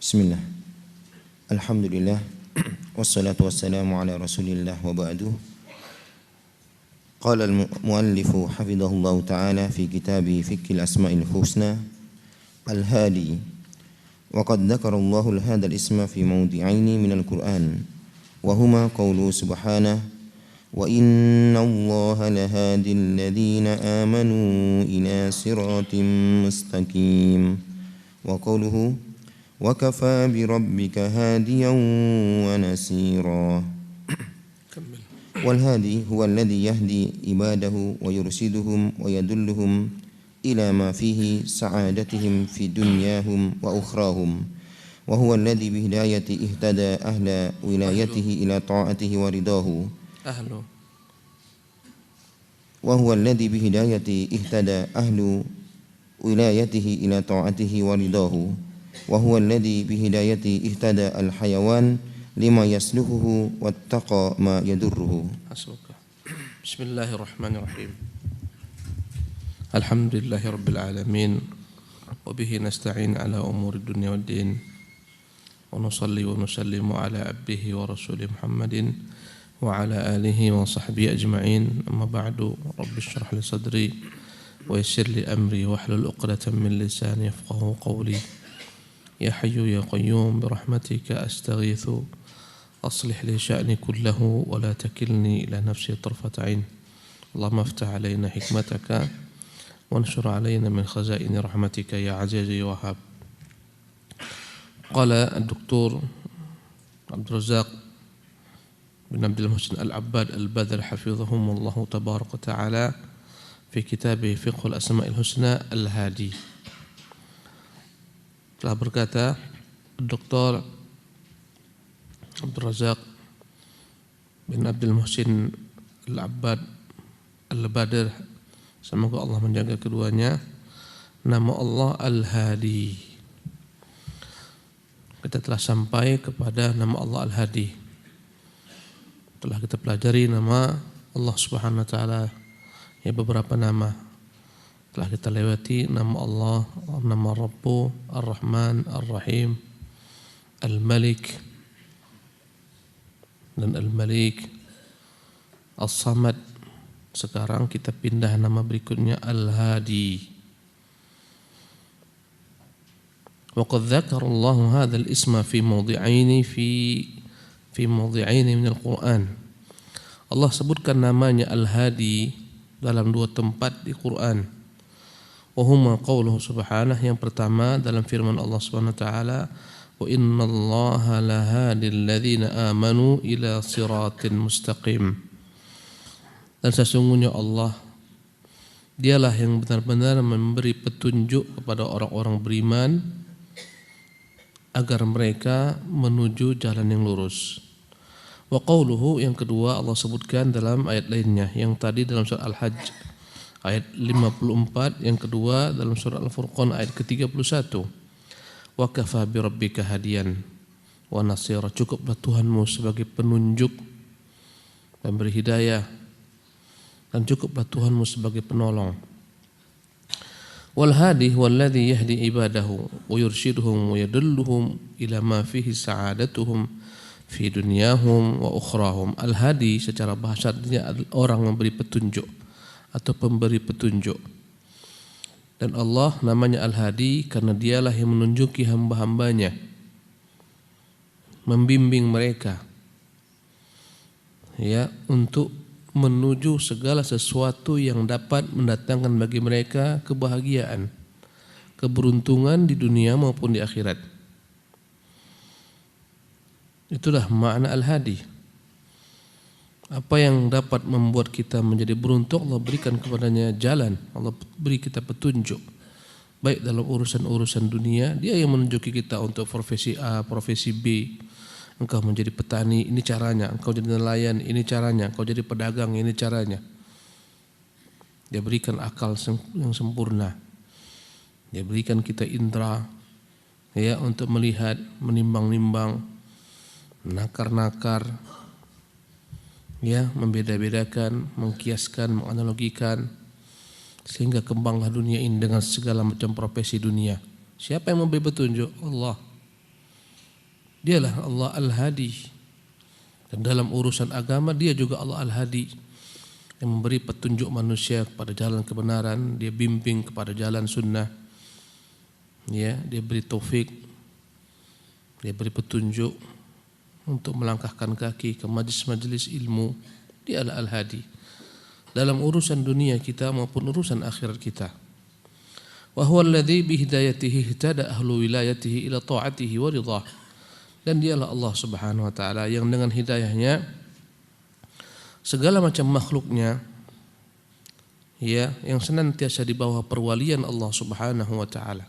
Bismillah. Alhamdulillah. Wassalatu wassalamu ala rasulillah wa ba'du. Qala al-muallifu hafidhahullahu ta'ala fi kitabi Fiqhil Asma'il Husna Al-Hadi. Wa qad dzakara Allahu hadha al-isma fi mawdi'aini min al-Qur'an wa huma qawluhu subhanahu wa inna Allaha lahadi alladhina amanu ila siratim mustaqim wa qawluhu wa kafa bi rabbika hadiyan wa nasira. Wal hadi huwa alladhi yahdi ibadahu wa yursiduhum wa yadulluhum ila ma fihi sa'adatihim fi dunyahum wa ukhrahum wa huwa alladhi bi hidayati ihtada ahla wilayatihi ila ta'atihi wa ridahu wa huwa alladhi bi hidayati ihtada ahlu wilayatihi ila ta'atihi wa ridahu wa huwa alladhi bi hidayati ihtada al-hayawan lima yasluhuhu wattaqa ma yadurruhu. Bismillahirrahmanirrahim. Alhamdulillahirabbil alamin wa bihi nasta'in ala umuri dunya waddin wa nusalli wa nusallimu ala abdihi wa rasulih Muhammadin wa ala alihi wa sahbihi ajma'in. Amma ba'du, rabbi shrah li sadri wa yassir li amri wahlul 'uqdatam min lisani yafqahu qawli. Ya Hayyu ya Qayyum birahmatika astaghithu aslih li sya'ni kullahu wa la takilni ila nafsi tarfata 'ain. Allahumma iftah 'alaina hikmataka wanshur 'alaina min khazaini rahmatika ya 'aziz ya wahhab. Qala ad-doktor Abdul Razzaq bin Abdul Muhsin Al-Abbad Al-Badr hafizahumullahu tabaraka ta'ala fi kitabih Fiqhul Asma'il Husna Al-Hadi. Telah berkata Dr. Abdul Razzaq bin Abdul Muhsin Al-Abbad Al-Badr, semoga Allah menjaga keduanya, nama Allah Al-Hadi. Kita telah sampai kepada nama Allah Al-Hadi. Telah kita pelajari nama Allah Subhanahu wa taala, ya beberapa nama. Telah kita lewati nama Allah, nama Rabbu, Ar-Rahman, Ar-Rahim, Al-Malik dan Al-Malik, As-Samad. Sekarang kita pindah nama berikutnya Al-Hadi. Wa qad dzakara Allahu hadzal isma fi mawdi'aini min al-Qur'an. Allah sebutkan namanya Al-Hadi dalam dua tempat di Quran. Wa huma qauluhu subhanahu, yang pertama dalam firman Allah Subhanahu wa taala, wa innallaha lahadil ladzina amanu ila siratin mustaqim. Dan sesungguhnya Allah, dialah yang benar-benar memberi petunjuk kepada orang-orang beriman agar mereka menuju jalan yang lurus. Wa qauluhu, yang kedua Allah sebutkan dalam ayat lainnya, yang tadi dalam surah Al-Hajj ayat 54, yang kedua dalam surah Al-Furqan ayat ke-31. Wa kafa bi rabbika hadiyan wa nasira, cukuplah Tuhanmu sebagai penunjuk, pemberi hidayah, dan cukuplah Tuhanmu sebagai penolong. Wal hadi huwa alladhi yahdi ibadahu wa yurshiduhum wa yadulluhum ila ma fihi sa'adatuhum fi dunyahum wa ukhrahum. Al-hadi secara bahasa artinya orang memberi petunjuk atau pemberi petunjuk. Dan Allah namanya Al-Hadi karena dialah yang menunjuki hamba-hambanya, membimbing mereka ya untuk menuju segala sesuatu yang dapat mendatangkan bagi mereka kebahagiaan, keberuntungan di dunia maupun di akhirat. Itulah makna Al-Hadi. Apa yang dapat membuat kita menjadi beruntung, Allah berikan kepadanya jalan, Allah beri kita petunjuk. Baik dalam urusan-urusan dunia, Dia yang menunjuki kita untuk profesi A, profesi B. Engkau menjadi petani, ini caranya. Engkau jadi nelayan, ini caranya. Engkau jadi pedagang, ini caranya. Dia berikan akal yang sempurna. Dia berikan kita indera ya untuk melihat, menimbang-nimbang, menakar-nakar, ya, membeda-bedakan, mengkiaskan, menganalogikan, sehingga kembanglah dunia ini dengan segala macam profesi dunia. Siapa yang memberi petunjuk? Allah. Dialah Allah Al-Hadi. Dan dalam urusan agama dia juga Allah Al-Hadi, yang memberi petunjuk manusia kepada jalan kebenaran, dia bimbing kepada jalan sunnah. Ya, dia beri taufik, dia beri petunjuk untuk melangkahkan kaki ke majlis-majlis ilmu. Dia adalah Al-Hadi dalam urusan dunia kita maupun urusan akhirat kita. Wa huwa alladhi bi hidayatihi ihtada ahlu wilayatihi ila ta'atihi wa ridhah. Dan dialah Allah Subhanahu wa taala yang dengan hidayahnya segala macam makhluknya, ya, yang senantiasa di bawah perwalian Allah Subhanahu wa taala,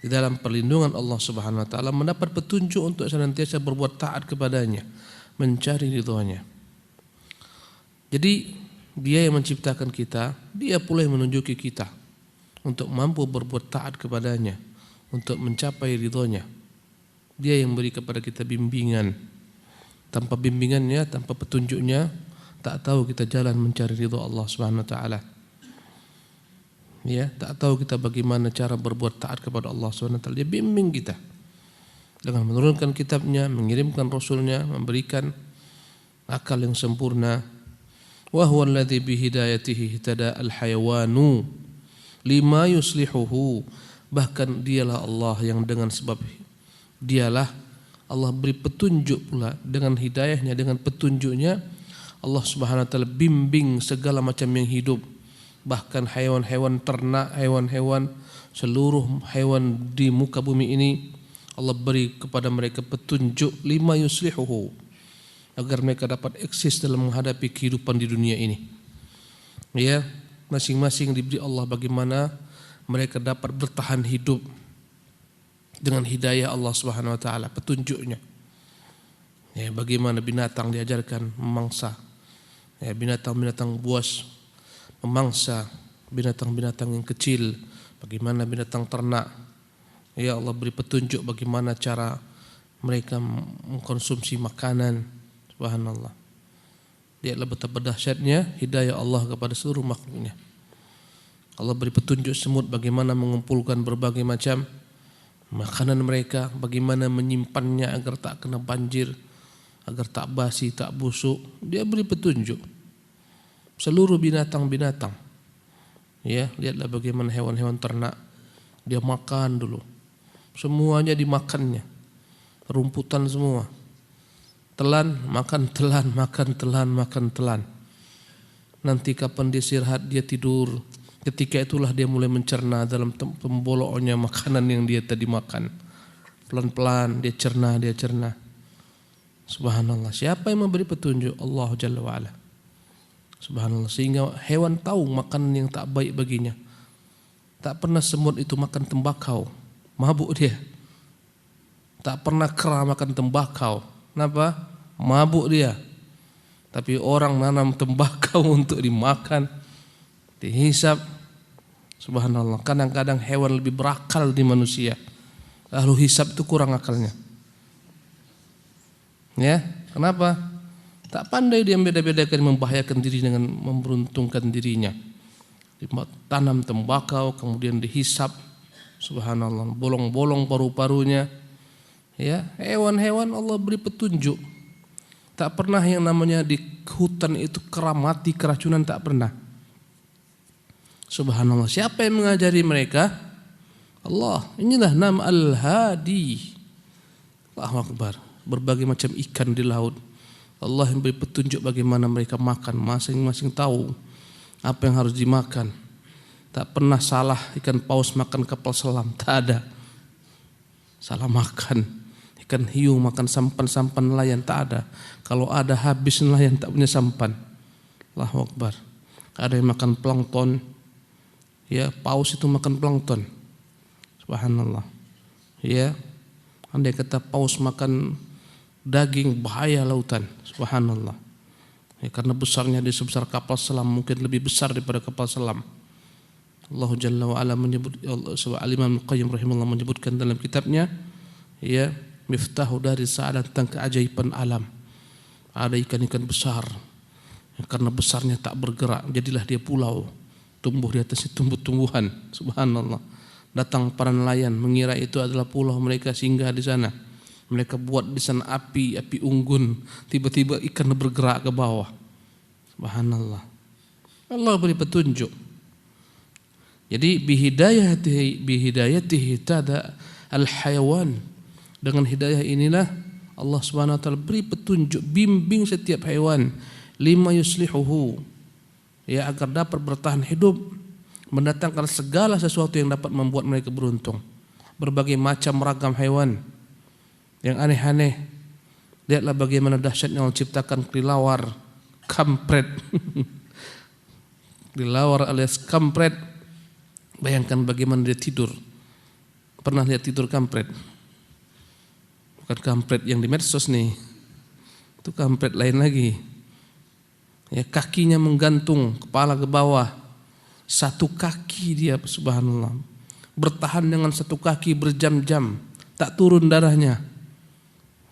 di dalam perlindungan Allah Subhanahu wa taala, mendapat petunjuk untuk senantiasa berbuat taat kepadanya, mencari ridhonya. Jadi dia yang menciptakan kita, dia pula yang menunjuki kita untuk mampu berbuat taat kepadanya, untuk mencapai ridhonya. Dia yang beri kepada kita bimbingan. Tanpa bimbingannya, tanpa petunjuknya, tak tahu kita jalan mencari ridho Allah Subhanahu wa taala. Ya, tak tahu kita bagaimana cara berbuat taat kepada Allah Subhanahu wa taala. Dia bimbing kita dengan menurunkan kitabnya, mengirimkan rasulnya, memberikan akal yang sempurna. Wa huwa alladhi bi hidayatihi ihtada al-hayawanu lima yuslihuhu. Bahkan dialah Allah yang dengan sebab dialah Allah beri petunjuk pula, dengan hidayahnya, dengan petunjuknya Allah Subhanahu wa taala bimbing segala macam yang hidup, bahkan hewan-hewan ternak, hewan-hewan, seluruh hewan di muka bumi ini Allah beri kepada mereka petunjuk lima yuslihuhu, agar mereka dapat eksis dalam menghadapi kehidupan di dunia ini. Ya, masing-masing diberi Allah bagaimana mereka dapat bertahan hidup dengan hidayah Allah Subhanahu wa taala, petunjuknya. Ya, bagaimana binatang diajarkan memangsa. Ya, binatang-binatang buas memangsa binatang-binatang yang kecil, bagaimana binatang ternak. Ya, Allah beri petunjuk bagaimana cara mereka mengkonsumsi makanan. Subhanallah. Dia adalah betapa dahsyatnya hidayah Allah kepada seluruh makhluknya. Allah beri petunjuk semut bagaimana mengumpulkan berbagai macam makanan mereka, bagaimana menyimpannya agar tak kena banjir, agar tak basi, tak busuk. Dia beri petunjuk seluruh binatang-binatang. Ya, lihatlah bagaimana hewan-hewan ternak, dia makan dulu, semuanya dimakannya, rumputan semua. Telan, makan telan, makan telan, makan telan. Nanti kapan dia istirahat, dia tidur. Ketika itulah dia mulai mencerna dalam pemboloknya makanan yang dia tadi makan. Pelan-pelan dia cerna, dia cerna. Subhanallah. Siapa yang memberi petunjuk? Allah Jalla wa'ala. Subhanallah. Sehingga hewan tahu makanan yang tak baik baginya. Tak pernah semut itu makan tembakau, mabuk dia. Tak pernah kera makan tembakau. Kenapa? Mabuk dia. Tapi orang nanam tembakau untuk dimakan, dihisap. Subhanallah. Kadang-kadang hewan lebih berakal di manusia, lalu hisap itu kurang akalnya. Ya, kenapa? Tak pandai dia beda-bedakan, membahayakan diri dengan memberuntungkan dirinya. Tanam tembakau kemudian dihisap. Subhanallah, bolong-bolong paru-parunya. Ya, hewan-hewan Allah beri petunjuk. Tak pernah yang namanya di hutan itu kera mati keracunan, tak pernah. Subhanallah. Siapa yang mengajari mereka? Allah. Inilah nama Al-Hadi. Allahu Akbar. Berbagai macam ikan di laut, Allah yang beri petunjuk bagaimana mereka makan. Masing-masing tahu apa yang harus dimakan. Tak pernah salah ikan paus makan kapal selam, tak ada. Salah makan. Ikan hiu makan sampan-sampan nelayan, tak ada. Kalau ada habis nelayan, tak punya sampan. Allahu Akbar. Ada yang makan plankton. Ya, paus itu makan plankton. Subhanallah. Ya, andai kata paus makan daging, bahaya lautan. Subhanallah. Ya, karena besarnya dia sebesar kapal selam, mungkin lebih besar daripada kapal selam. Allah Jalla wa Ala menyebut, Al-Imam Al-Qayyim rahimahullah menyebutkan dalam kitabnya, ya, Miftahu dari Sa'adah, tentang keajaiban alam. Ada ikan-ikan besar yang karena besarnya tak bergerak, jadilah dia pulau, tumbuh di atas tumbuh-tumbuhan. Subhanallah. Datang para nelayan mengira itu adalah pulau, mereka singgah di sana. Mereka buat di sana api unggun, tiba-tiba ikan bergerak ke bawah. Subhanallah. Allah beri petunjuk. Jadi bihidayatihi tada al-hayawan. Dengan hidayah inilah Allah Subhanahu wa taala beri petunjuk, bimbing setiap hewan lima yuslihuhu, ya, agar dapat bertahan hidup, mendatangkan segala sesuatu yang dapat membuat mereka beruntung. Berbagai macam ragam hewan yang aneh-aneh. Lihatlah bagaimana dahsyatnya Allah ciptakan kelelawar, kampret. Kelelawar alias kampret. Bayangkan bagaimana dia tidur. Pernah lihat tidur kampret? Bukan kampret yang di medsos nih. Itu kampret lain lagi. Ya, kakinya menggantung, kepala ke bawah. Satu kaki dia, subhanallah. Bertahan dengan satu kaki berjam-jam, tak turun darahnya.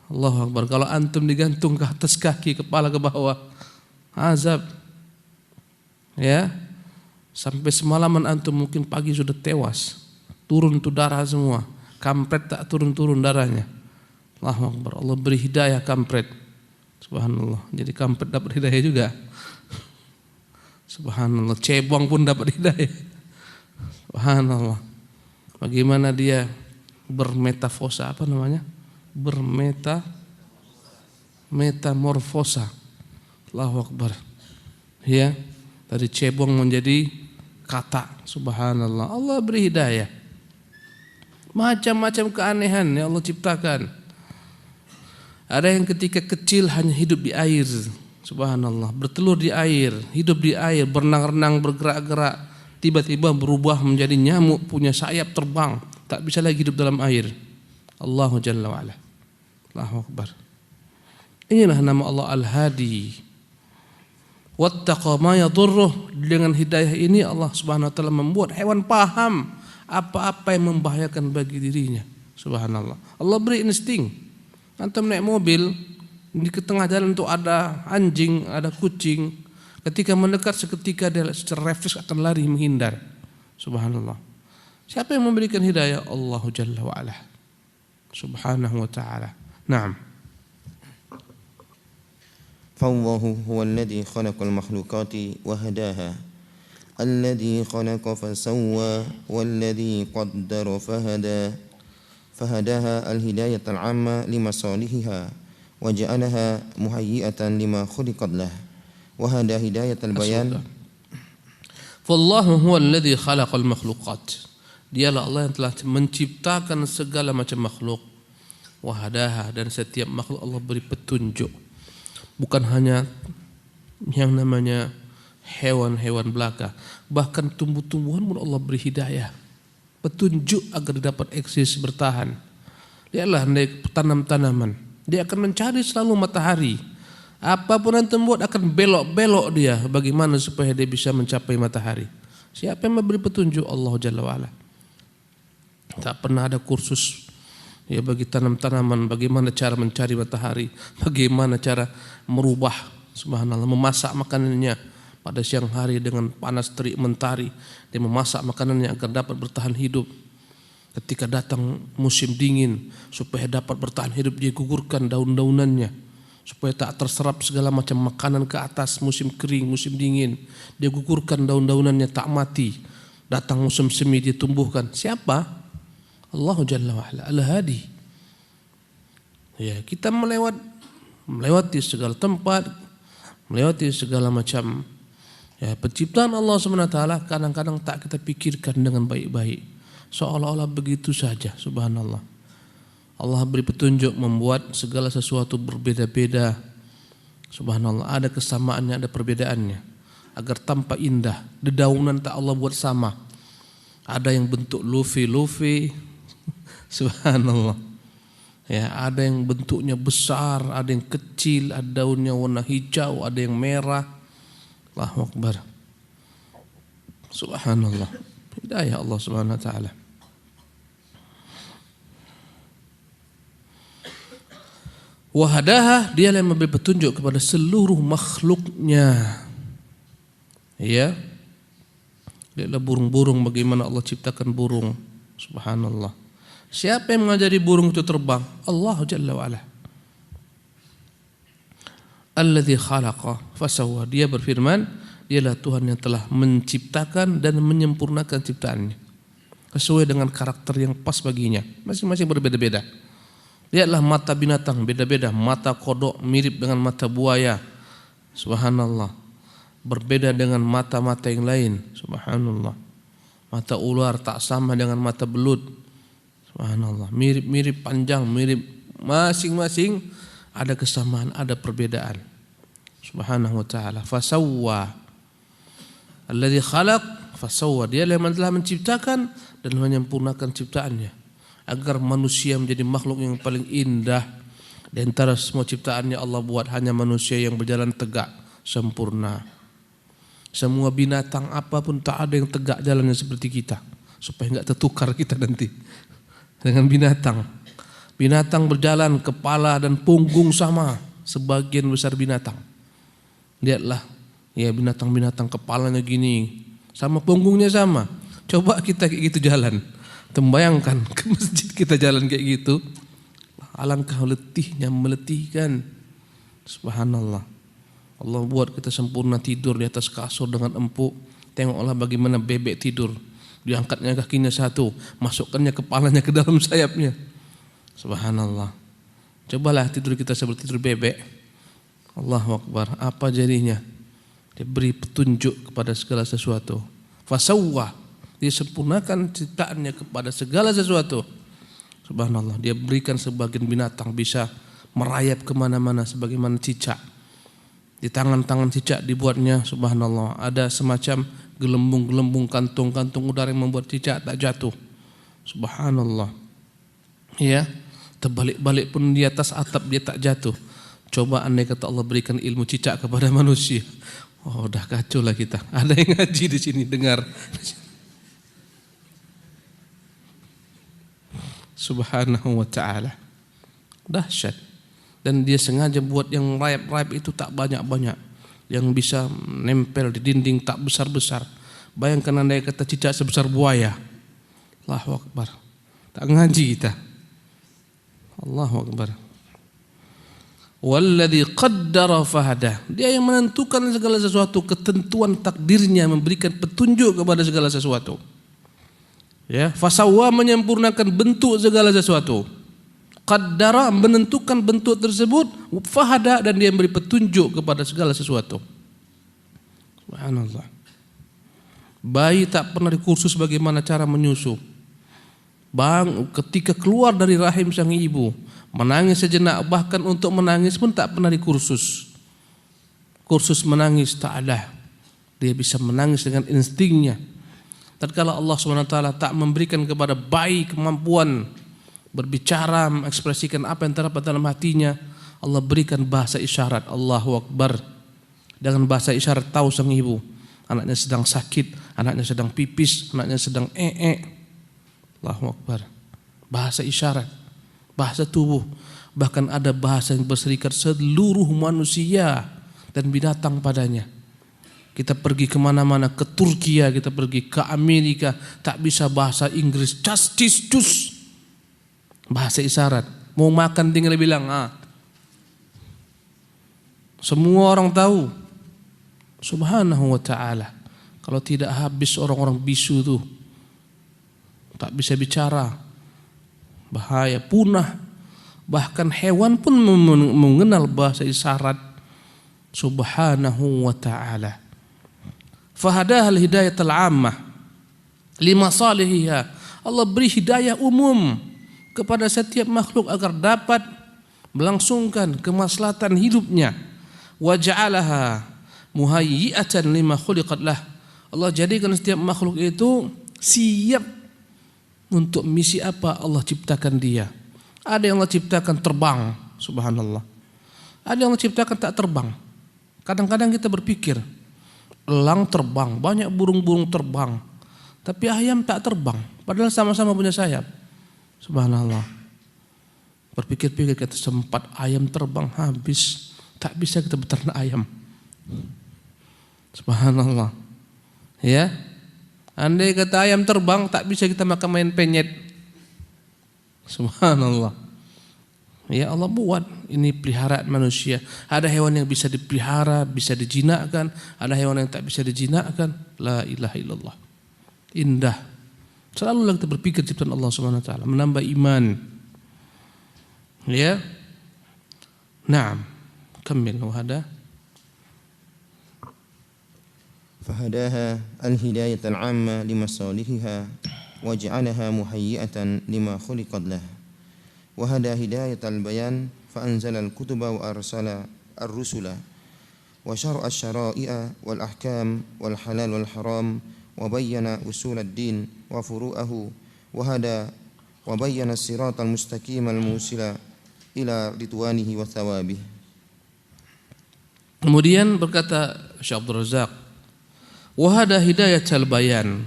Allahu Akbar. Kalau antum digantung ke atas kaki, kepala ke bawah, azab. Ya. Sampai semalaman antum mungkin pagi sudah tewas. Turun tuh darah semua. Kampret tak turun-turun darahnya. Allahu Akbar. Allah beri hidayah kampret. Subhanallah. Jadi kampret dapat hidayah juga. Subhanallah. Cebong pun dapat hidayah. Subhanallah. Bagaimana dia bermetafosa, apa namanya? Metamorfosa. Allahu Akbar. Ya, dari cebong menjadi katak. Subhanallah. Allah beri hidayah. Macam-macam keanehan yang Allah ciptakan. Ada yang ketika kecil hanya hidup di air. Subhanallah. Bertelur di air, hidup di air, berenang-renang, bergerak-gerak. Tiba-tiba berubah menjadi nyamuk, punya sayap terbang, tak bisa lagi hidup dalam air. Allahu Jalla wa'ala. Allahu Akbar. Inilah nama Allah Al-Hadi. Wattaqa ma yadurruh. Dengan hidayah ini Allah Subhanahu wa taala membuat hewan paham apa-apa yang membahayakan bagi dirinya. Subhanallah. Allah beri insting. Antum naik mobil, di tengah jalan itu ada anjing, ada kucing. Ketika mendekat seketika dia secara refleks akan lari menghindar. Subhanallah. Siapa yang memberikan hidayah? Allah Jalla wa ala. Subhanahu wa ta'ala. Naam. فالله هو الذي خلق المخلوقات وهداها الذي خلق فسوى والذي قدر فهداها الهداية العامة لمصالحها وجعلها مهيئة لما خلقت له وهدى هداية البيان. فالله هو الذي خلق المخلوقات. Dialah Allah yang telah menciptakan segala macam makhluk. Wahadaha, dan setiap makhluk Allah beri petunjuk. Bukan hanya yang namanya hewan-hewan belaka, bahkan tumbuh-tumbuhan pun Allah beri hidayah, petunjuk agar dapat eksis bertahan. Lihatlah tanam-tanaman, dia akan mencari selalu matahari. Apapun yang buat akan belok-belok dia bagaimana supaya dia bisa mencapai matahari. Siapa yang memberi petunjuk? Allah Jalla wa'ala. Tak pernah ada kursus ya bagi tanam-tanaman, bagaimana cara mencari matahari, bagaimana cara merubah, subhanallah, memasak makanannya pada siang hari dengan panas terik mentari. Dia memasak makanannya agar dapat bertahan hidup. Ketika datang musim dingin, supaya dapat bertahan hidup, dia gugurkan daun-daunannya supaya tak terserap segala macam makanan ke atas. Musim kering, musim dingin, dia gugurkan daun-daunannya tak mati. Datang musim semi, dia tumbuhkan. Siapa? Allah Jalla wa'ala, Al-Hadi. Ya, kita melewati segala tempat, melewati segala macam ya penciptaan Allah SWT, kadang-kadang tak kita pikirkan dengan baik-baik. Seolah-olah begitu saja, subhanallah. Allah beri petunjuk membuat segala sesuatu berbeda-beda. Subhanallah, ada kesamaannya, ada perbedaannya. Agar tampak indah. Dedaunan tak Allah buat sama. Ada yang bentuk lufi-lufi. Subhanallah. Ya, ada yang bentuknya besar, ada yang kecil, ada daunnya warna hijau, ada yang merah. Allahu Akbar. Subhanallah. Hidayah Allah Subhanahu wa taala. Wahadaha, dia yang memberi petunjuk kepada seluruh makhluknya. Ya. Lihatlah burung-burung, bagaimana Allah ciptakan burung. Subhanallah. Siapa yang mengajari burung itu terbang? Allah Jalla wa Ala. Alladzi khalaqa fasawwa. Dia berfirman, dialah Tuhan yang telah menciptakan dan menyempurnakan ciptaannya sesuai dengan karakter yang pas baginya. Masing-masing berbeda-beda. Lihatlah mata binatang beda-beda. Mata kodok mirip dengan mata buaya. Subhanallah. Berbeda dengan mata-mata yang lain. Subhanallah. Mata ular tak sama dengan mata belut. Subhanallah, mirip-mirip panjang, mirip, masing-masing ada kesamaan, ada perbedaan. Subhanahu wa ta'ala. Fasawwa. Alladzi khalaq fasawwa. Dia yang telah menciptakan dan menyempurnakan ciptaannya agar manusia menjadi makhluk yang paling indah. Di antara semua ciptaannya Allah buat hanya manusia yang berjalan tegak, sempurna. Semua binatang apapun tak ada yang tegak jalannya seperti kita, supaya enggak tertukar kita nanti dengan binatang. Binatang berjalan kepala dan punggung sama, sebagian besar binatang. Lihatlah, ya binatang-binatang kepalanya gini, sama punggungnya sama. Coba kita kayak gitu jalan. Tembayangkan ke masjid kita jalan kayak gitu. Alangkah letihnya, meletihkan. Subhanallah. Allah buat kita sempurna tidur di atas kasur dengan empuk. Tengoklah bagaimana bebek tidur. Diangkatnya kakinya satu, masukkannya kepalanya ke dalam sayapnya. Subhanallah. Cobalah tidur kita seperti tidur bebek. Allahu Akbar. Apa jadinya? Dia beri petunjuk kepada segala sesuatu. Fasawwa. Dia sempurnakan ciptaannya kepada segala sesuatu. Subhanallah. Dia berikan sebagian binatang bisa merayap kemana-mana sebagaimana cicak. Di tangan-tangan cicak dibuatnya, subhanallah, ada semacam gelembung-gelembung, kantung-kantung udara yang membuat cicak tak jatuh. Subhanallah. Ya, terbalik-balik pun di atas atap dia tak jatuh. Coba andai kata Allah berikan ilmu cicak kepada manusia. Oh, udah kacau lah kita. Ada yang ngaji di sini, dengar. Subhanahu wa ta'ala. Dahsyat. Dan dia sengaja buat yang rayap-rayap itu tak banyak-banyak, yang bisa nempel di dinding tak besar-besar. Bayangkan andai kata cicak sebesar buaya. Allahu Akbar. Tak ngaji kita. Allahu Akbar. Walladzi qaddara fahada. Dia yang menentukan segala sesuatu, ketentuan takdirnya, memberikan petunjuk kepada segala sesuatu. Ya, fasawwa menyempurnakan bentuk segala sesuatu. Qaddara menentukan bentuk tersebut, fahada dan dia memberi petunjuk kepada segala sesuatu. Subhanallah. Bayi tak pernah dikursus bagaimana cara menyusu. Ketika keluar dari rahim sang ibu, menangis sejenak, bahkan untuk menangis pun tak pernah dikursus. Kursus menangis tak ada. Dia bisa menangis dengan instingnya. Tatkala Allah SWT tak memberikan kepada bayi kemampuan berbicara, mengekspresikan apa yang terdapat dalam hatinya, Allah berikan bahasa isyarat. Allahu Akbar. Dengan bahasa isyarat tahu sang ibu, anaknya sedang sakit, anaknya sedang pipis, anaknya sedang Allahu Akbar. Bahasa isyarat, bahasa tubuh. Bahkan ada bahasa yang berserikat seluruh manusia dan binatang padanya. Kita pergi kemana-mana, ke Turkiya, kita pergi ke Amerika, tak bisa bahasa Inggris, cus. Bahasa isyarat. Mau makan tinggal bilang Semua orang tahu. Subhanahu wa ta'ala. Kalau tidak habis orang-orang bisu tuh, tak bisa bicara, bahaya, punah. Bahkan hewan pun mengenal bahasa isyarat. Subhanahu wa ta'ala. Fahadahal hidayatul ammah lima salihiha. Allah beri hidayah umum kepada setiap makhluk agar dapat melangsungkan kemaslahatan hidupnya. Wa ja'alaha muhayyi'atan lima khuliqat lah. Allah jadikan setiap makhluk itu siap untuk misi apa Allah ciptakan dia. Ada yang Allah ciptakan terbang, subhanallah. Ada yang Allah ciptakan tak terbang. Kadang-kadang kita berpikir, elang terbang, banyak burung-burung terbang, tapi ayam tak terbang, padahal sama-sama punya sayap. Subhanallah. Berpikir-pikir kita sempat ayam terbang habis, tak bisa kita beternak ayam. Subhanallah. Ya. Andai kata ayam terbang tak bisa kita makan main penyet. Subhanallah. Ya Allah buat ini peliharaan manusia. Ada hewan yang bisa dipelihara, bisa dijinakkan, ada hewan yang tak bisa dijinakkan. La ilaha illallah. Indah. Selalu kita berpikir ciptaan Allah Subhanahu wa taala, menambah iman. Ya. Naam. Kamil wahada. Fahadaha al-hidayah al-'amma limasalihiha waj'alaha muhayyi'atan lima khuliqat lah. وهدى هداية البيان فأنزل الكتب وأرسل الرسل وشرع الشرائع والأحكام والحلال والحرام وبين أصول الدين وفروعه وهدى وبين الصراط المستقيم الموصل إلى رضوانه وثوابه. Kemudian berkata Syekh Abdul Razak, wahada hidayatul bayan.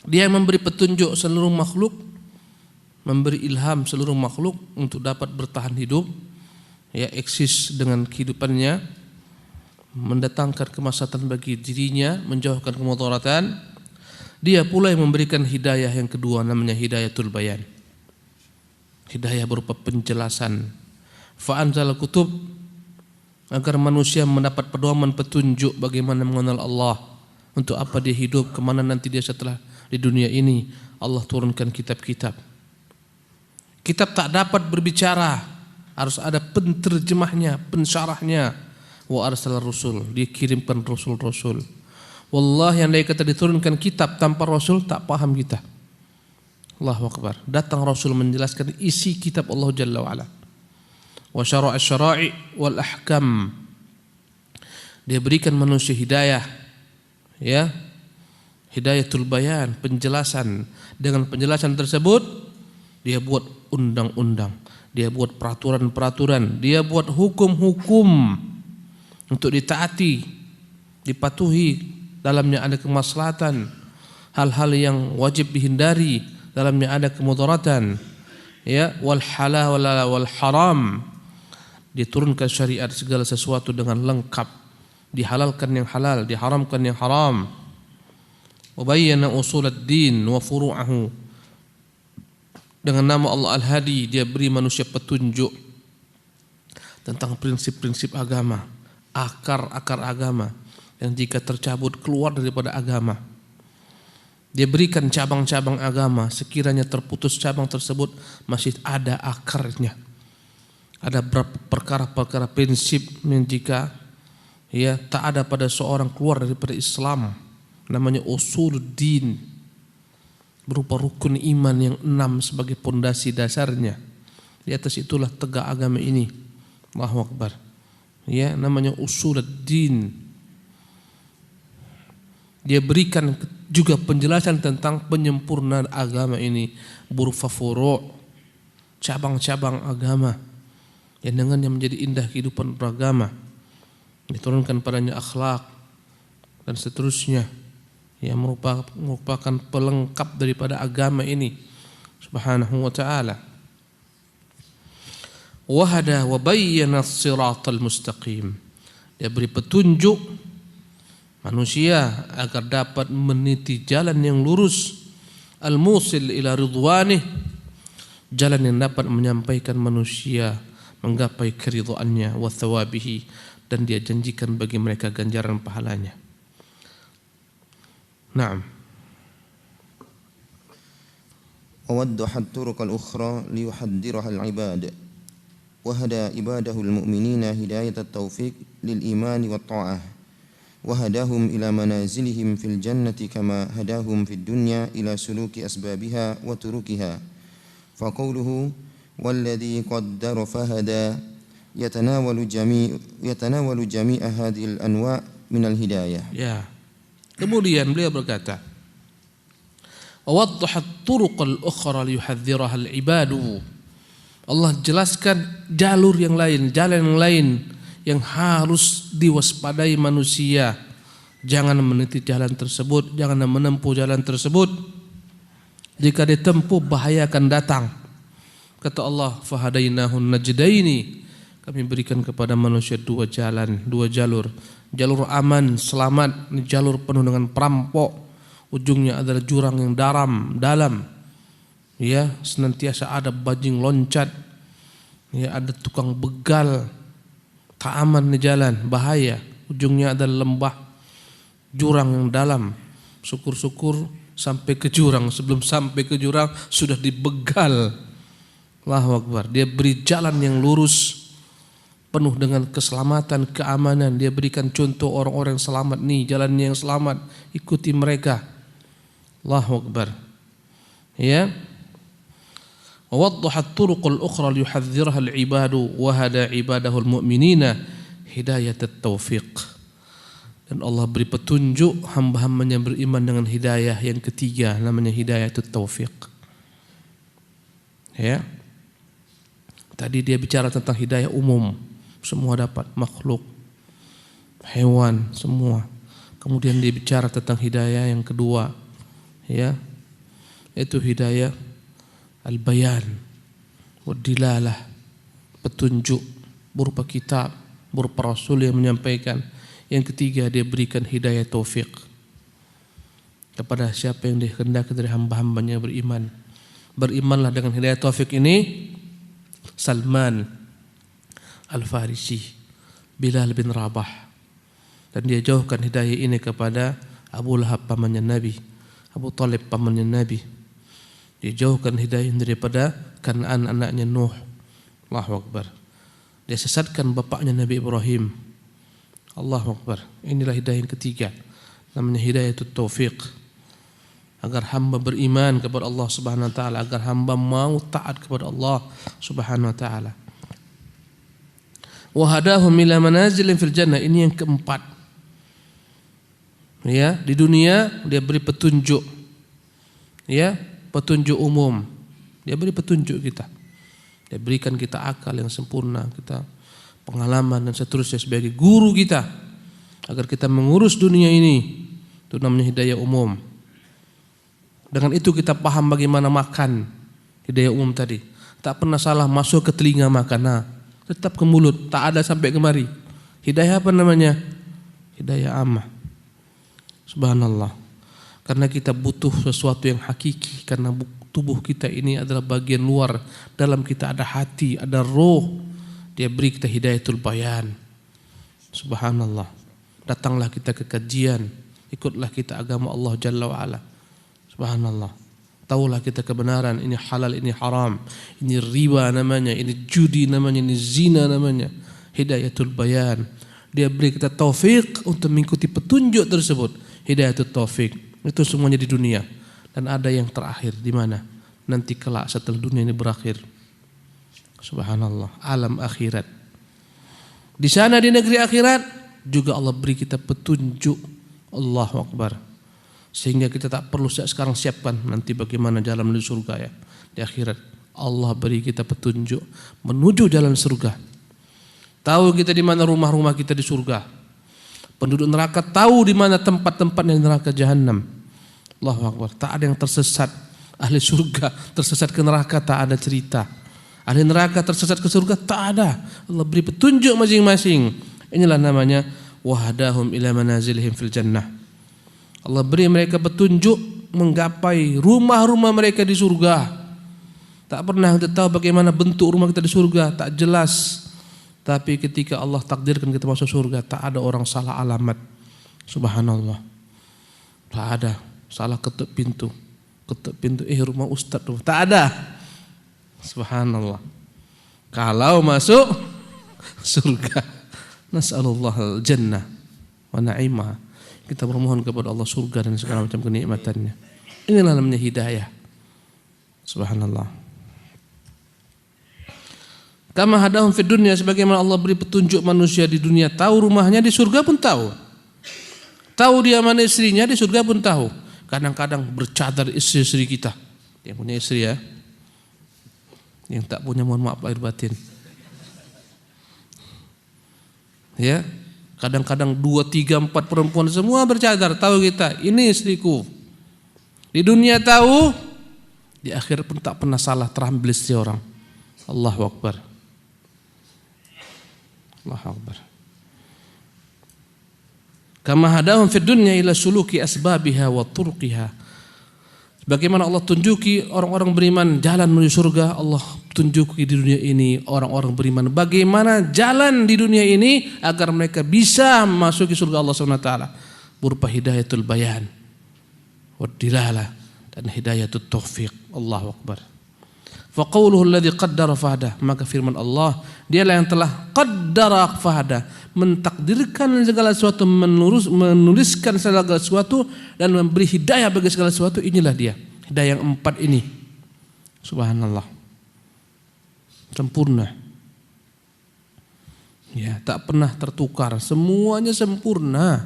Dia yang memberi petunjuk seluruh makhluk, memberi ilham seluruh makhluk untuk dapat bertahan hidup, ya eksis dengan kehidupannya, mendatangkan kemaslahatan bagi dirinya, menjauhkan kemudaratan. Dia pula yang memberikan hidayah yang kedua, namanya hidayatul bayan. Hidayah berupa penjelasan. Fa anzal kutub, agar manusia mendapat pedoman petunjuk bagaimana mengenal Allah, untuk apa dia hidup, kemana nanti dia setelah di dunia ini. Allah turunkan kitab-kitab. Kitab tak dapat berbicara, harus ada penterjemahnya, pensyarahnya. Wa arsala rusul, dikirimkan rasul-rasul. Wallahi andai kata diturunkan kitab tanpa rasul, tak paham kita. Allahu akbar. Datang rasul menjelaskan isi kitab Allah Jalla wa ala. Wa syara'a syara'i wal ahkam. Dia berikan manusia hidayah, ya. Hidayatul bayan, penjelasan. Dengan penjelasan tersebut dia buat undang-undang, dia buat peraturan-peraturan, dia buat hukum-hukum untuk ditaati, dipatuhi, dalamnya ada kemaslahatan, hal-hal yang wajib dihindari, dalamnya ada kemudaratan, ya, wal halal wal haram. Diturunkan syariat segala sesuatu dengan lengkap, dihalalkan yang halal, diharamkan yang haram. Wa bayyana usuluddin wa furu'ahu. Dengan nama Allah Al-Hadi, dia beri manusia petunjuk tentang prinsip-prinsip agama, akar-akar agama yang jika tercabut keluar daripada agama. Dia berikan cabang-cabang agama, sekiranya terputus cabang tersebut masih ada akarnya. Ada perkara-perkara prinsip yang jika ya tak ada pada seorang keluar daripada Islam, namanya usuluddin, berupa rukun iman yang 6 sebagai pondasi dasarnya. Di atas itulah tegak agama ini. Allahu akbar. Ya, namanya usuluddin. Dia berikan juga penjelasan tentang penyempurnaan agama ini berupa furu', cabang-cabang agama yang dengannya menjadi indah kehidupan beragama. Diturunkan padanya akhlak dan seterusnya, yang merupakan pelengkap daripada agama ini subhanahu wa ta'ala. Wahada wa bayyana as-siratal mustaqim. Dia beri petunjuk manusia agar dapat meniti jalan yang lurus, al-musil ila ridwanih, jalan yang dapat menyampaikan manusia menggapai keridhaannya, wa thawabihi, dan dia janjikan bagi mereka ganjaran pahalanya. نعم. ووضح الطرق الأخرى ليحذرها العباد وهدى عباده المؤمنين هداية التوفيق للإيمان والطاعة وهداهم إلى منازلهم في الجنة كما هداهم في الدنيا إلى سلوك أسبابها وتركها. فقوله والذي قدر فهدى يتناول جميع هذه الأنواع من الهداية. Kemudian beliau berkata, "Waddahat turuqal ukhra liyuhadziraha al-ibadu." Allah jelaskan jalur yang lain, jalan yang lain yang harus diwaspadai manusia. Jangan meniti jalan tersebut, jangan menempuh jalan tersebut. Jika ditempuh bahaya akan datang. Kata Allah, "Fahadainahun najdaini." Kami berikan kepada manusia 2 jalan, 2 jalur. Jalur aman, selamat, ini jalur penuh dengan perampok. Ujungnya adalah jurang yang dalam. Ya, senantiasa ada bajing loncat. Ya, ada tukang begal. Tak aman di jalan, bahaya. Ujungnya ada lembah, jurang yang dalam. Syukur-syukur sampai ke jurang. Sebelum sampai ke jurang sudah dibegal. Allahu Akbar. Dia beri jalan yang lurus, penuh dengan keselamatan, keamanan. Dia berikan contoh orang-orang yang selamat. Nih jalannya yang selamat, ikuti mereka. Allahu Akbar. Ya. ووضح الطرق الأخرى ليحذرها العباد وهدى عباده المؤمنين هداية التوفيق. Dan Allah beri petunjuk hamba-hambanya beriman dengan hidayah yang ketiga, namanya hidayah taufik. Ya. Tadi dia bicara tentang hidayah umum, semua dapat, makhluk, hewan, semua. Kemudian dia bicara tentang hidayah yang kedua, ya, itu hidayah al-bayan, wad-dilalah, petunjuk berupa kitab, berupa rasul yang menyampaikan. Yang ketiga dia berikan hidayah taufik kepada siapa yang dikehendaki dari hamba-hambanya beriman. Berimanlah dengan hidayah taufik ini. Salman Al-Farisi, Bilal bin Rabah, dan dia jauhkan hidayah ini kepada Abu Lahab pamannya Nabi, Abu Talib pamannya Nabi. Dia jauhkan hidayah daripada Kan'an anaknya Nuh. Allahu Akbar. Dia sesatkan bapaknya Nabi Ibrahim. Allahu Akbar. Inilah hidayah yang ketiga, namanya hidayah taufik. Agar hamba beriman kepada Allah Subhanahu wa taala, agar hamba mau taat kepada Allah Subhanahu wa taala. Wa hadahum ila manazilin fil jannah. Ini yang keempat. Ya, di dunia dia beri petunjuk. Ya, petunjuk umum. Dia beri petunjuk kita. Dia berikan kita akal yang sempurna, kita pengalaman dan seterusnya sebagai guru kita agar kita mengurus dunia ini. Itu namanya hidayah umum. Dengan itu kita paham bagaimana makan. Hidayah umum tadi. Tak pernah salah masuk ke telinga makan. Nah, tetap ke mulut, tak ada sampai kemari. Hidayah apa namanya? Hidayah ammah. Subhanallah. Karena kita butuh sesuatu yang hakiki. Karena tubuh kita ini adalah bagian luar. Dalam kita ada hati, ada roh. Dia beri kita hidayatul bayan. Subhanallah. Datanglah kita ke kajian. Ikutlah kita agama Allah Jalla wa'ala. Subhanallah. Tahulah kita kebenaran. Ini halal, ini haram. Ini riba namanya. Ini judi namanya. Ini zina namanya. Hidayatul bayan. Dia beri kita taufik untuk mengikuti petunjuk tersebut. Hidayatul taufik. Itu semuanya di dunia. Dan ada yang terakhir di mana? Nanti kelak setelah dunia ini berakhir. Subhanallah, alam akhirat. Di sana di negeri akhirat juga Allah beri kita petunjuk. Allahu Akbar. Sehingga kita tak perlu sekarang siapkan nanti bagaimana jalan menuju surga ya. Di akhirat Allah beri kita petunjuk menuju jalan surga. Tahu kita di mana rumah-rumah kita di surga. Penduduk neraka tahu di mana tempat-tempatnya di neraka jahanam. Allahu Akbar. Tak ada yang tersesat. Ahli surga tersesat ke neraka tak ada cerita. Ahli neraka tersesat ke surga tak ada. Allah beri petunjuk masing-masing. Inilah namanya wahdahum ila manazilihim fil jannah. Allah beri mereka petunjuk menggapai rumah-rumah mereka di surga. Tak pernah kita tahu bagaimana bentuk rumah kita di surga, tak jelas. Tapi ketika Allah takdirkan kita masuk surga, tak ada orang salah alamat. Subhanallah. Tak ada salah ketuk pintu. Ketuk pintu, rumah ustaz tuh. Tak ada. Subhanallah. Kalau masuk surga, nas'alullah al-jannah wa na'imah. Kita bermohon kepada Allah surga dan segala macam kenikmatannya. Inilah namanya hidayah. Subhanallah. Kama hadahum fid dunya, sebagaimana Allah beri petunjuk manusia di dunia, tahu rumahnya, di surga pun tahu. Tahu dia mana istrinya, di surga pun tahu. Kadang-kadang bercadar istri-istri kita. Yang punya istri ya. Yang tak punya mohon maaf lahir batin. Ya, kadang-kadang 2, 3, 4 perempuan semua bercadar, tahu kita, ini istriku. Di dunia tahu, di akhir pun tak pernah salah terambil istri orang. Allahu Akbar. Allahu Akbar. Kama hadahum fid dunya ila suluki asbabiha wa turqiha. Bagaimana Allah tunjuki orang-orang beriman jalan menuju surga, Allah tunjuki di dunia ini orang-orang beriman bagaimana jalan di dunia ini agar mereka bisa masuki surga Allah SWT berupa hidayatul bayan wad-dilalah dan hidayatul taufiq. Allahu akbar. Fa qauluhu alladzi qaddara fahada, maka firman Allah, dialah yang telah qaddara fahada, mentakdirkan segala sesuatu, menuliskan segala sesuatu dan memberi hidayah bagi segala sesuatu. Inilah dia, hidayah yang 4 ini. Subhanallah. Sempurna. Ya, tak pernah tertukar, semuanya sempurna.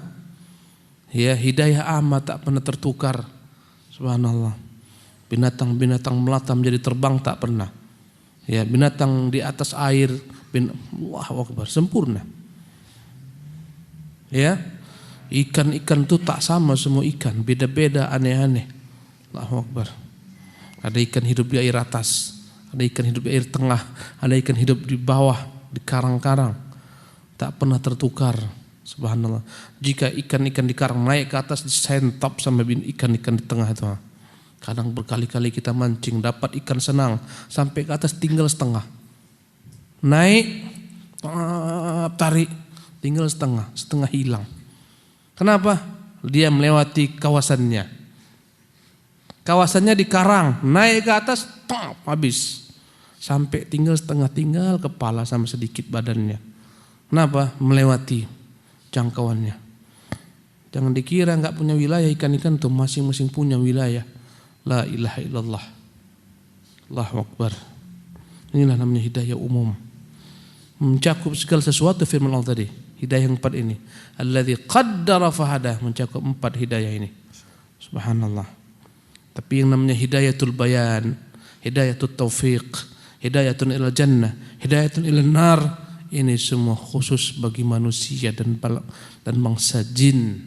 Ya, hidayah amat tak pernah tertukar. Subhanallah. Binatang-binatang melata menjadi terbang tak pernah. Ya, binatang di atas air, Allahu akbar, sempurna. Ya, ikan-ikan itu tak sama semua ikan, beda-beda, aneh-aneh. Allahu akbar. Ada ikan hidup di air atas, ada ikan hidup di air tengah, ada ikan hidup di bawah, di karang-karang. Tak pernah tertukar. Subhanallah. Jika ikan-ikan di karang naik ke atas, disentap sama ikan-ikan di tengah itu. Kadang berkali-kali kita mancing, dapat ikan senang, sampai ke atas tinggal setengah. Naik, tarik, tinggal setengah hilang. Kenapa? Dia melewati kawasannya. Kawasannya di karang, naik ke atas, habis. Sampai tinggal setengah, tinggal kepala sama sedikit badannya. Kenapa? Melewati jangkauannya. Jangan dikira enggak punya wilayah, ikan-ikan tuh masing-masing punya wilayah. La ilaha illallah. Allahu akbar. Inilah namanya hidayah umum. Mencakup segala sesuatu firman Allah tadi. Hidayah yang 4 ini. Alladzi qaddara fahada, mencakup 4 hidayah ini. Subhanallah. Tapi yang namanya hidayatul bayan, hidayatul taufiq, hidayatun ilal jannah, hidayatun ilal nar, ini semua khusus bagi manusia dan bangsa jin.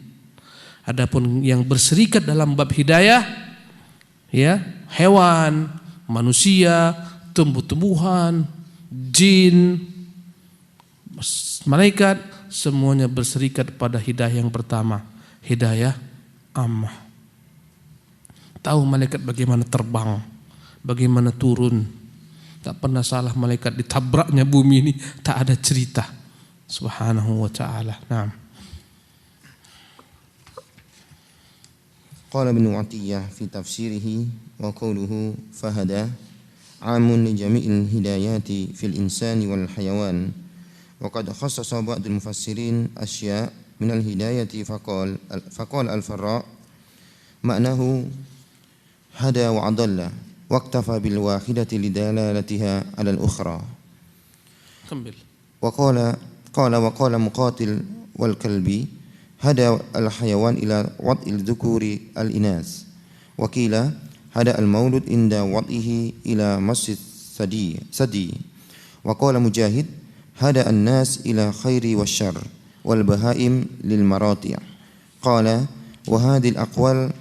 Adapun yang berserikat dalam bab hidayah, ya, hewan, manusia, tumbuh-tumbuhan, jin, malaikat, semuanya berserikat pada hidayah yang pertama, hidayah ammah. Tahu malaikat bagaimana terbang, bagaimana turun. Tak pernah salah malaikat, ditabraknya bumi ini tak ada cerita. Subhanahu wa ta'ala. Naam. قال ابن عطية في تفسيره وقوله فهدى عام لجميع الهدايات في الإنسان والحيوان وقد خصص بعض المفسرين أشياء من الهداية فقال الفراء معناه هدى وأضل واكتفى بالواحدة لدلالتها على الأخرى. وقال مقاتل والكلبي هدى الحيوان إلى وضع الذكور الإناث وقيل هدى المولود عند وضعه إلى مس الثدي وقال مجاهد هدى الناس إلى خير والشر والبهائم للمراضع قال وهذه الأقوال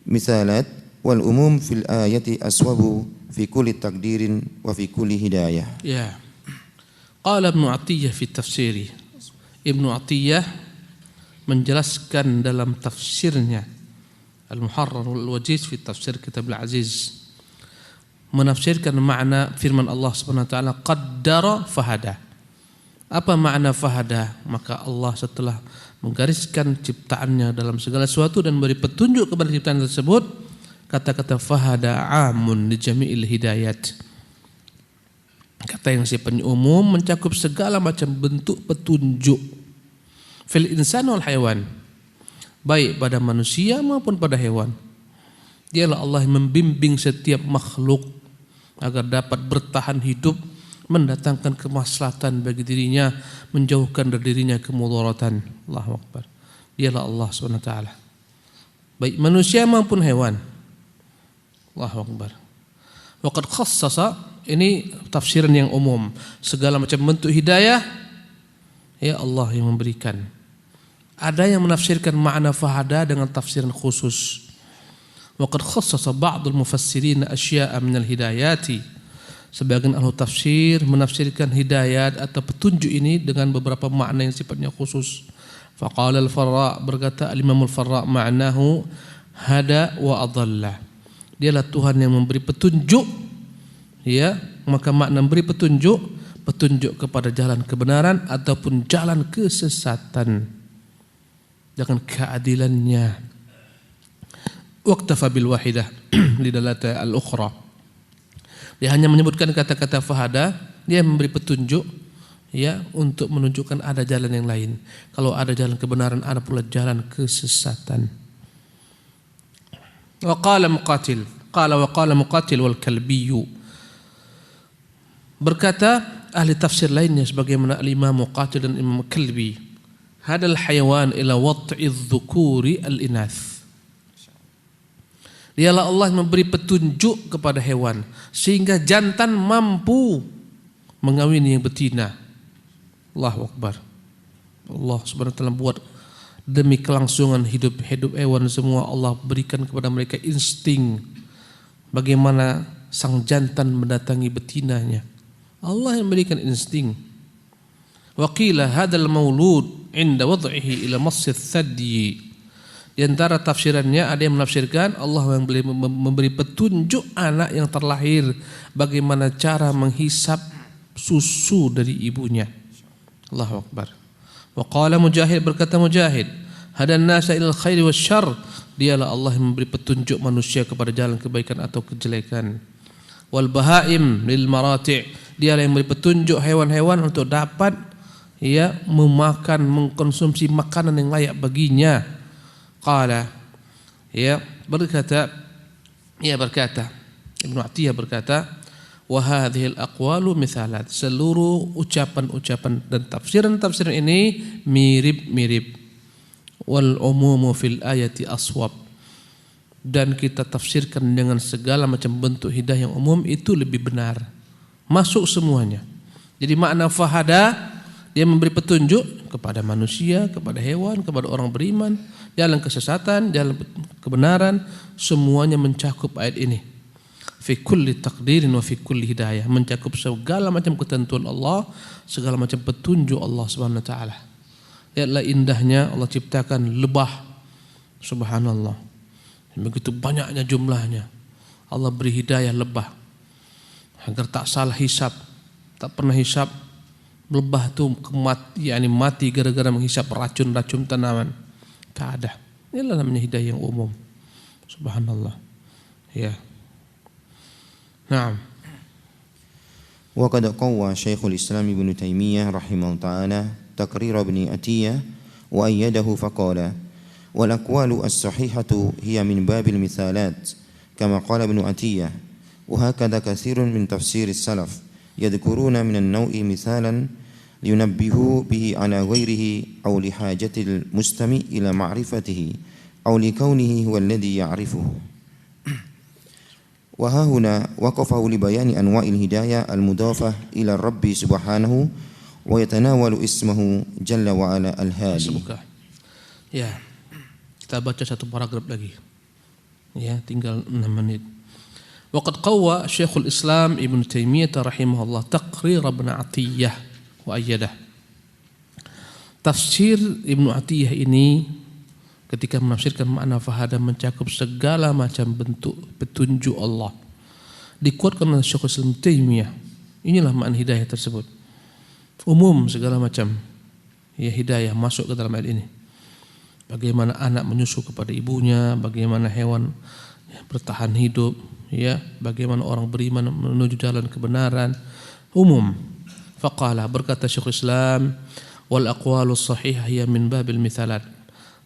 مثالات والأموم في الآية أسوب في كل تقدير وفي كل هداية. قال ابن عطية في تفسيره. Ibnu Atiyah menjelaskan dalam tafsirnya Al-Muharrar wal-Wajiz fi tafsir Kitab Al-Aziz, menafsirkan makna firman Allah Subhanahu wa taala qaddara fahada. Apa makna fahada? Maka Allah setelah menggariskan ciptaannya dalam segala sesuatu dan beri petunjuk kepada ciptaan tersebut, kata-kata fahada amun li jami'il hidayat. Kata yang sifatnya umum mencakup segala macam bentuk petunjuk. Fil insan wal haywan, baik pada manusia maupun pada hewan. Dialah Allah yang membimbing setiap makhluk agar dapat bertahan hidup, mendatangkan kemaslahatan bagi dirinya, menjauhkan dari dirinya kemudaratan. Allahu akbar. Dialah Allah Subhanahu wa taala. Baik manusia maupun hewan. Allahu akbar. Wa qad khassasa, ini tafsiran yang umum, segala macam bentuk hidayah ya Allah yang memberikan. Ada yang menafsirkan makna fahada dengan tafsiran khusus. Wa qad khassasa ba'dul mufassirin asya'a minal hidayati. Sebagian ahli tafsir menafsirkan hidayat atau petunjuk ini dengan beberapa makna yang sifatnya khusus. Faqala al-Farra, berkata al-Imam al-Farra, ma'nahu hada wa adalla. Dialah Tuhan yang memberi petunjuk, ya, maka makna memberi petunjuk kepada jalan kebenaran ataupun jalan kesesatan dengan keadilannya. Waqtafa bil wahidah lidalata al-ukhra. Dia hanya menyebutkan kata-kata fahada, dia memberi petunjuk, ya, untuk menunjukkan ada jalan yang lain. Kalau ada jalan kebenaran, ada pula jalan kesesatan. Wa qala Muqatil wal Kalbiyu. Berkata ahli tafsir lainnya sebagaimana Imam Muqatil dan Imam Kalbi, hadal hayawan ila wat'i dzukuri al-inath. Dialah Allah yang memberi petunjuk kepada hewan sehingga jantan mampu mengawini yang betina. Allahu Akbar. Allah Subhanahu wa taala buat demi kelangsungan hidup hewan semua, Allah berikan kepada mereka insting bagaimana sang jantan mendatangi betinanya. Allah yang berikan insting. Wa qila hadzal maulud 'inda wad'ihi ila masjid thadyi. Di antara tafsirannya ada yang menafsirkan Allah yang memberi petunjuk anak yang terlahir bagaimana cara menghisap susu dari ibunya. Allahu Akbar. Wa qala Mujahid, berkata Mujahid, hadan nasa ilal khairi wasyarr. Dialah Allah yang memberi petunjuk manusia kepada jalan kebaikan atau kejelekan. Wal bahaim lil marati'. Dialah yang memberi petunjuk hewan-hewan untuk dapat, ya, memakan, mengkonsumsi makanan yang layak baginya. Qala, ya, berkata Ibnu Atiyah berkata, wa hadhil aqwalu mithalat. Seluruh ucapan-ucapan dan tafsiran ini mirip-mirip. Wal umumu fil ayati aswab. Dan kita tafsirkan dengan segala macam bentuk hidayah yang umum itu lebih benar. Masuk semuanya. Jadi makna fahada, dia memberi petunjuk kepada manusia, kepada hewan, kepada orang beriman, jalan kesesatan, jalan kebenaran, semuanya mencakup ayat ini. Fi kulli taqdirin wa fi kulli hidayah, mencakup segala macam ketentuan Allah, segala macam petunjuk Allah Subhanahu wa taala. Lihatlah indahnya Allah ciptakan lebah. Subhanallah. Begitu banyaknya jumlahnya. Allah beri hidayah lebah agar tak salah hisab, tak pernah hisab. Lebah itu mati gara-gara menghisap racun-racun tanaman. Tak ada. Inilah namanya hidayah yang umum. Subhanallah. Ya. Naam. Wa qad qawwa Syekhul Islam Ibnu Taimiyah rahimahullah ta'ala taqrir Ibnu Atiyah wa ayyadahu faqala wal aqwalu as-sahihatu hiya min babil mithalat kama qala Ibnu Atiyah wa hakadha katsirun min tafsir as-salaf yadhkuruna min an-naw'i mithalan liyunabbihu bihi ala ghairihi aw li hajatil mustami' ila ma'rifatihi aw li kaunihi huwa alladhi ya'rifuhu. Wa ha huna waqafa li bayani anwa'il hidayah al-mudafah ila Rabbi subhanahu wa yatanawalu ismahu jalla wa ala al-hadi. Ya. Kita baca satu paragraf lagi. Ya, tinggal 6 menit. Waqad qawwa Syekhul Islam Ibnu Taimiyah rahimahullah taqrir Ibnu Atiyah wa ayyadah. Tafsir Ibnu Atiyah ini ketika menafsirkan makna fahada mencakup segala macam bentuk petunjuk Allah. Dikuatkan oleh Syekhul Islam Taimiyah. Inilah makna hidayah tersebut. Umum segala macam ya hidayah masuk ke dalam ayat ini. Bagaimana anak menyusu kepada ibunya, bagaimana hewan bertahan hidup, ya, bagaimana orang beriman menuju jalan kebenaran, umum. Faqala, berkata Syekhul Islam, wal aqwalu sahihah hiya min babil mithalat.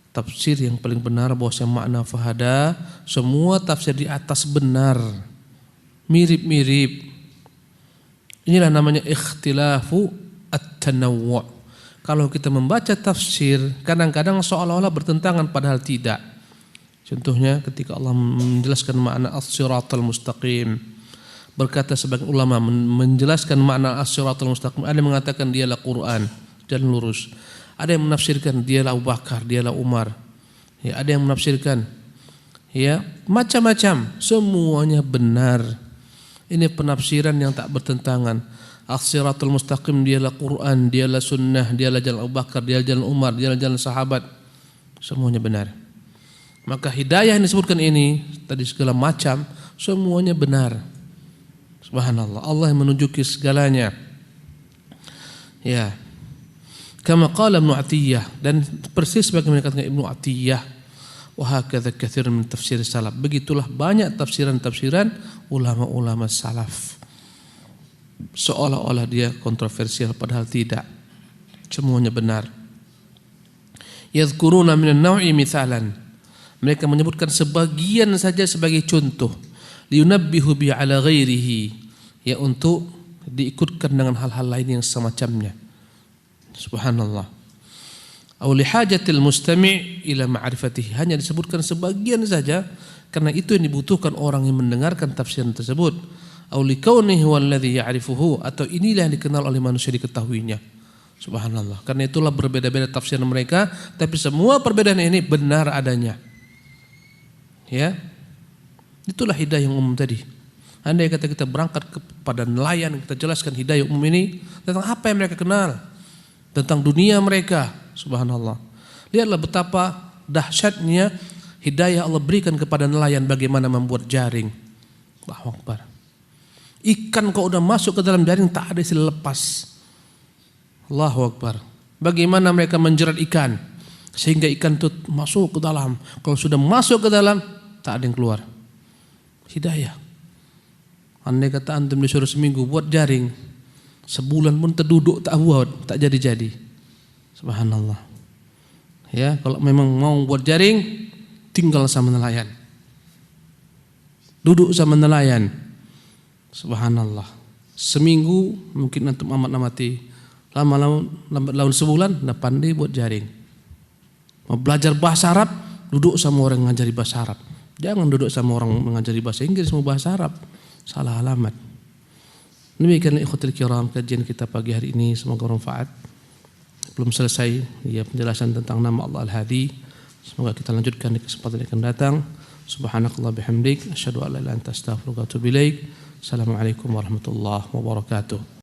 Tafsir yang paling benar bahwasanya makna fahada, semua tafsir di atas benar, mirip-mirip. Inilah namanya ikhtilafu at-tanawwu'. Kalau kita membaca tafsir, kadang-kadang seolah-olah bertentangan padahal tidak. Contohnya ketika Allah menjelaskan makna as-siratal mustaqim. Berkata sebagian ulama menjelaskan makna as-siratal mustaqim, ada yang mengatakan dialah Quran, jalan lurus. Ada yang menafsirkan dialah Abu Bakar, dialah Umar. Ya, ada yang menafsirkan ya macam-macam, semuanya benar. Ini penafsiran yang tak bertentangan. As-siratal mustaqim dialah Quran, dialah sunnah, dialah jalan Abu Bakar, dialah jalan Umar, dialah jalan sahabat. Semuanya benar. Maka hidayah yang disebutkan ini tadi segala macam semuanya benar. Subhanallah, Allah yang menunjuki segalanya. Ya. Kama qala Ibnu Atiyah, dan persis sebagaimana kata Ibnu Atiyah, wa hakadha katsirun min tafsir salaf. Begitulah banyak tafsiran-tafsiran ulama-ulama salaf. Seolah-olah dia kontroversial padahal tidak. Semuanya benar. Yadhkuruna minan naw'i mithalan. Mereka menyebutkan sebagian saja sebagai contoh. Liyunabbihu bi ala ghairihi, ya untuk diikutkan dengan hal-hal lain yang semacamnya. Subhanallah. Aw li hajatil mustami' ila ma'rifatihi, hanya disebutkan sebagian saja karena itu yang dibutuhkan orang yang mendengarkan tafsiran tersebut. Aw li kaunihi walladhi ya'rifuhu, atau inilah yang dikenal oleh manusia diketahuinya. Subhanallah. Karena itulah berbeda-beda tafsiran mereka, tapi semua perbedaan ini benar adanya. Ya. Itulah hidayah yang umum tadi. Andai kata kita berangkat kepada nelayan, kita jelaskan hidayah umum ini tentang apa yang mereka kenal, tentang dunia mereka. Subhanallah. Lihatlah betapa dahsyatnya hidayah Allah berikan kepada nelayan bagaimana membuat jaring. Allahu Akbar. Ikan kalau udah masuk ke dalam jaring tak ada istilah lepas. Allahu Akbar. Bagaimana mereka menjerat ikan sehingga ikan itu masuk ke dalam. Kalau sudah masuk ke dalam tak ada yang keluar. Hidayah. Andai kata antum disuruh seminggu buat jaring, sebulan pun terduduk tak buat, tak jadi-jadi. Subhanallah. Ya, kalau memang mau buat jaring, tinggal sama nelayan. Duduk sama nelayan. Subhanallah. Seminggu mungkin antum amat-amati. Lama-lama sebulan dah pandai buat jaring. Mau belajar bahasa Arab, duduk sama orang yang ngajari bahasa Arab. Jangan duduk sama orang mengajari bahasa Inggris mau bahasa Arab. Salah alamat. Demikianlah ikhwatul kiram kajian kita pagi hari ini, semoga bermanfaat. Belum selesai ya penjelasan tentang nama Allah Al-Hadi. Semoga kita lanjutkan di kesempatan yang akan datang. Subhanakallah bihamdik, asyhadu an la ilaha illa anta astaghfiruka wa atubu ilaik. Assalamualaikum warahmatullahi wabarakatuh.